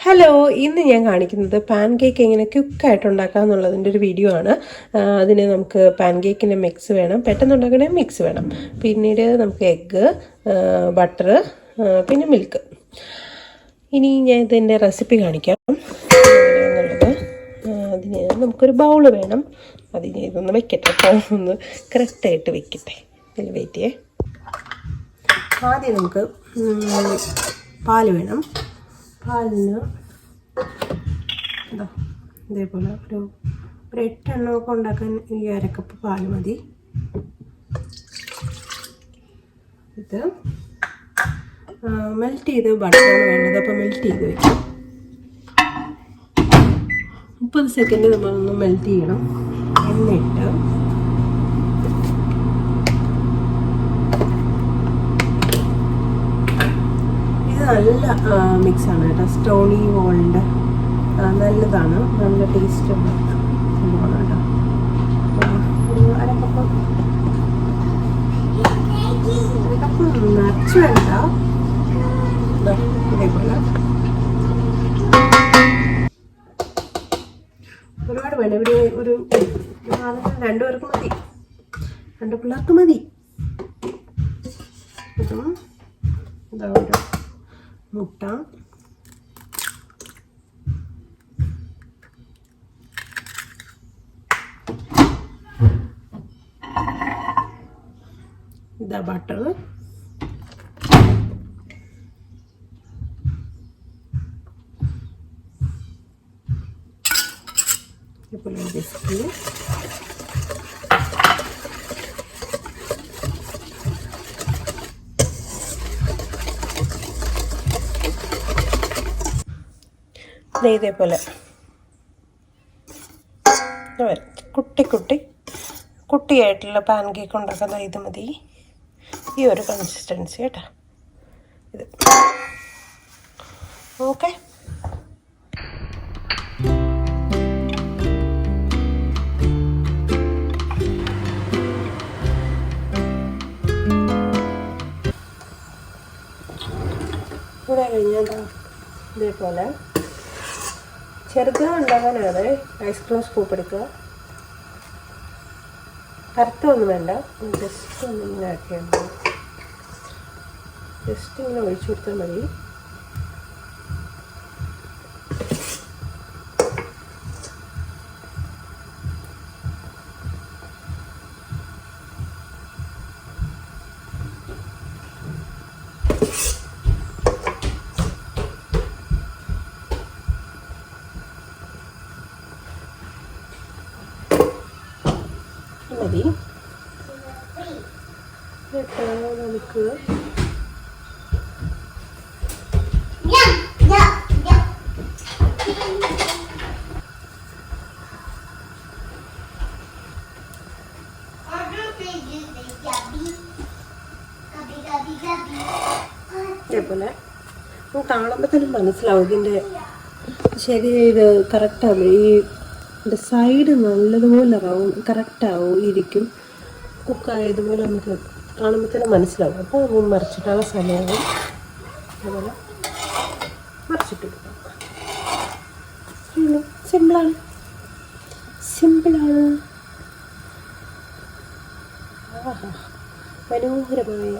Hello, ഇന്ന് ഞാൻ കാണിക്കുന്നത് പാൻകേക്ക് എങ്ങനെ ക്വിക്കായിട്ട് ഉണ്ടാക്കാം എന്നുള്ളതിൻ്റെ ഒരു വീഡിയോ ആണ്. അതിന് നമുക്ക് പാൻകേക്കിൻ്റെ മിക്സ് വേണം, പെട്ടെന്ന് ഉണ്ടാക്കണേ മിക്സ് വേണം. പിന്നീട് നമുക്ക് എഗ്ഗ്, ബട്ടർ, പിന്നെ മിൽക്ക്. ഇനി ഞാൻ ഇതിൻ്റെ റെസിപ്പി കാണിക്കാം എങ്ങനെയാണെന്നുള്ളത്. അതിന് നമുക്കൊരു ബൗള് വേണം. അതിന് ഇതൊന്ന് വെക്കട്ടെ, ഒന്ന് കറക്റ്റായിട്ട് വെക്കട്ടെ. ഇതിൽ വെയിറ്റ് ചെയ്യേ. ആദ്യം നമുക്ക് പാല് വേണം. പാലിന് ഇതേപോലെ ഒരു 8 എണ്ണമൊക്കെ ഉണ്ടാക്കാൻ ഈ 1/2 കപ്പ് പാല് മതി. ഇത് മെൽറ്റ് ചെയ്ത് ബട്ടറാണ് വേണ്ടത്. അപ്പോൾ മെൽറ്റ് ചെയ്ത് വയ്ക്കാം. 30 സെക്കൻഡ് നമ്മളൊന്ന് മെൽറ്റ് ചെയ്യണം. എന്നിട്ട് നല്ല മിക്സാണ് കേട്ടോ. സ്റ്റോണി വോളിൻ്റെ നല്ലതാണ്, നല്ല ടേസ്റ്റ് ഉള്ള സംഭവമാണ് കേട്ടോ. ഒരു 1/2 കപ്പ് നിറച്ച് വേണ്ട. ഇതേപോലെ ഒരുപാട് വേണ്ട. ഇവിടെ ഒരു 2 പേർക്ക് മതി, 2 പിള്ളേർക്ക് മതി. ഇതും ഇതാ ഒരു മുട്ട, ഇതാ ബട്ടർ, ഇതുപോലെ ബിസ്ക്കറ്റ്, ഇതേപോലെ കുട്ടിയായിട്ടുള്ള പാൻകേക്ക് ഉണ്ടാക്കുന്ന ഇത് മതി. ഈ ഒരു കൺസിസ്റ്റൻസി കേട്ടോ. ഇത് ഓക്കെ. ഇവിടെ കഴിഞ്ഞാൽ ഇതേപോലെ ചെറുത് ഉണ്ടാകാനാണ് ഐസ്ക്രീം സ്കൂപ്പ് എടുക്കുക. കറുത്തൊന്നും വേണ്ട, ജസ്റ്റ് ഒന്ന് ഇങ്ങനെ ആക്കിയാൽ ജസ്റ്റ് ഇങ്ങനെ ഒഴിച്ചു കൊടുത്താൽ മതി. മതി. നമുക്ക് ഇതേപോലെ കാണുമ്പോൾ തന്നെ മനസ്സിലാവും ഇതിൻ്റെ ശരി, ഇത് കറക്റ്റാവും. ഇതിൻ്റെ സൈഡ് നല്ലതുപോലെ കറക്റ്റാവും, ഇരിക്കും. കുക്കായതുപോലെ നമുക്ക് കാണുമ്പോൾ തന്നെ മനസ്സിലാവും. അപ്പോൾ നമ്മൾ മറിച്ചിട്ടുള്ള സമയവും അതുപോലെ മറിച്ചിട്ട് കൊടുക്കാം. സിമ്പിളാണ്. മനോഹരമായ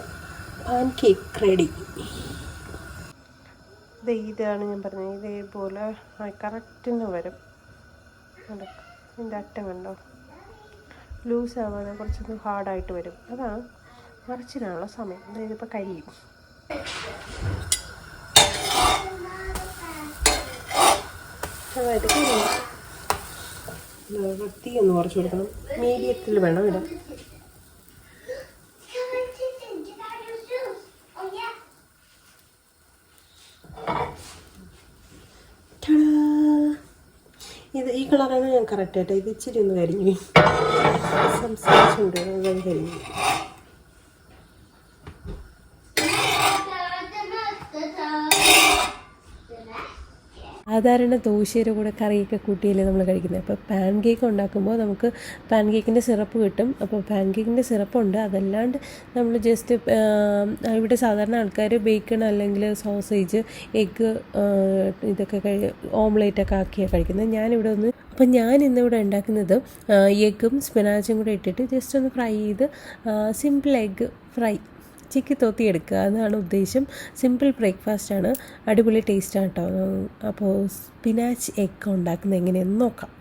പാൻകേക്ക് റെഡി. ഇതാണ് ഞാൻ പറഞ്ഞത്. ഇതേപോലെ കറക്റ്റിന് വരും. ഇതിൻ്റെ അറ്റം കണ്ടോ, ലൂസ് ആവാതെ കുറച്ചൊന്ന് ഹാർഡായിട്ട് വരും. അതാണ് മറിച്ചിടാനുള്ള സമയം. അതായത് ഇപ്പോൾ കരിയും. അതായത് കരിയും. തീ ഒന്ന് കുറച്ച് കൊടുക്കണം. മീഡിയത്തിൽ വേണം ഇടാൻ. ഈ കളറാണ് ഞാൻ കറക്റ്റായിട്ട്. ഇത് ഇച്ചിരി ഒന്ന് കരിഞ്ഞു സംസാരിച്ചുകൊണ്ട് കരിഞ്ഞു. സാധാരണ ദോശയുടെ കൂടെ കറിയൊക്കെ കൂട്ടിയല്ലേ നമ്മൾ കഴിക്കുന്നത്. അപ്പോൾ പാൻ കേക്ക് ഉണ്ടാക്കുമ്പോൾ നമുക്ക് പാൻ കേക്കിൻ്റെ സിറപ്പ് കിട്ടും. അപ്പോൾ പാൻ കേക്കിൻ്റെ സിറപ്പുണ്ട്. അതല്ലാണ്ട് നമ്മൾ ജസ്റ്റ് ഇവിടെ സാധാരണ ആൾക്കാർ ബേക്കൺ അല്ലെങ്കിൽ സോസേജ്, എഗ്ഗ് ഇതൊക്കെ ഓംലേറ്റൊക്കെ ആക്കിയാണ് കഴിക്കുന്നത്. ഞാനിവിടെ ഒന്ന് അപ്പം ഞാൻ ഇന്നിവിടെ ഉണ്ടാക്കുന്നത് എഗ്ഗും സ്പിനാച്ചും കൂടെ ഇട്ടിട്ട് ജസ്റ്റ് ഒന്ന് ഫ്രൈ ചെയ്ത് സിമ്പിൾ എഗ്ഗ് ഫ്രൈ ചിക്കി തോത്തിയെടുക്കുക എന്നാണ് ഉദ്ദേശം. സിമ്പിൾ ബ്രേക്ക്ഫാസ്റ്റാണ്, അടിപൊളി ടേസ്റ്റാണ് കേട്ടോ. അപ്പോൾ സ്പിനാച്ച് എഗ്ഗ് ഉണ്ടാക്കുന്നത് എങ്ങനെയെന്ന് നോക്കാം.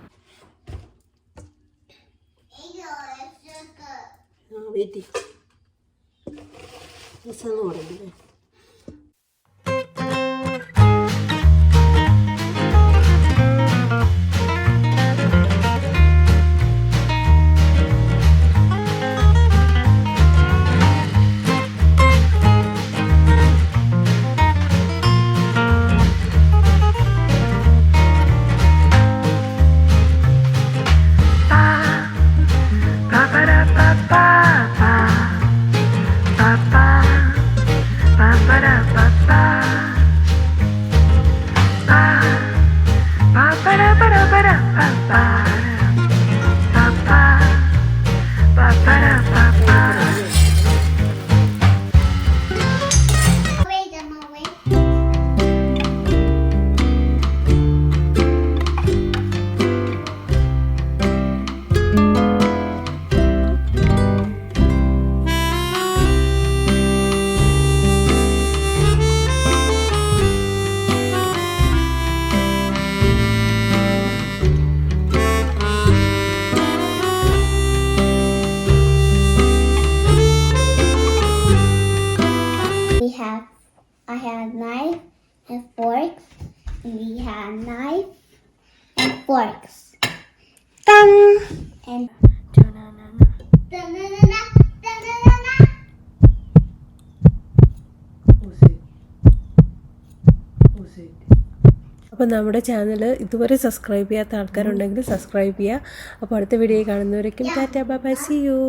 I have knife and forks, and we have knife and forks. Dun! And da-na-na-na, da-na-na-na. അപ്പോൾ നമ്മുടെ ചാനൽ ഇതുവരെ സബ്സ്ക്രൈബ് ചെയ്യാത്ത ആൾക്കാരുണ്ടെങ്കിൽ സബ്സ്ക്രൈബ് ചെയ്യുക. അപ്പോൾ അടുത്ത വീഡിയോ കാണുന്നവരേക്കും tata bye bye, see U.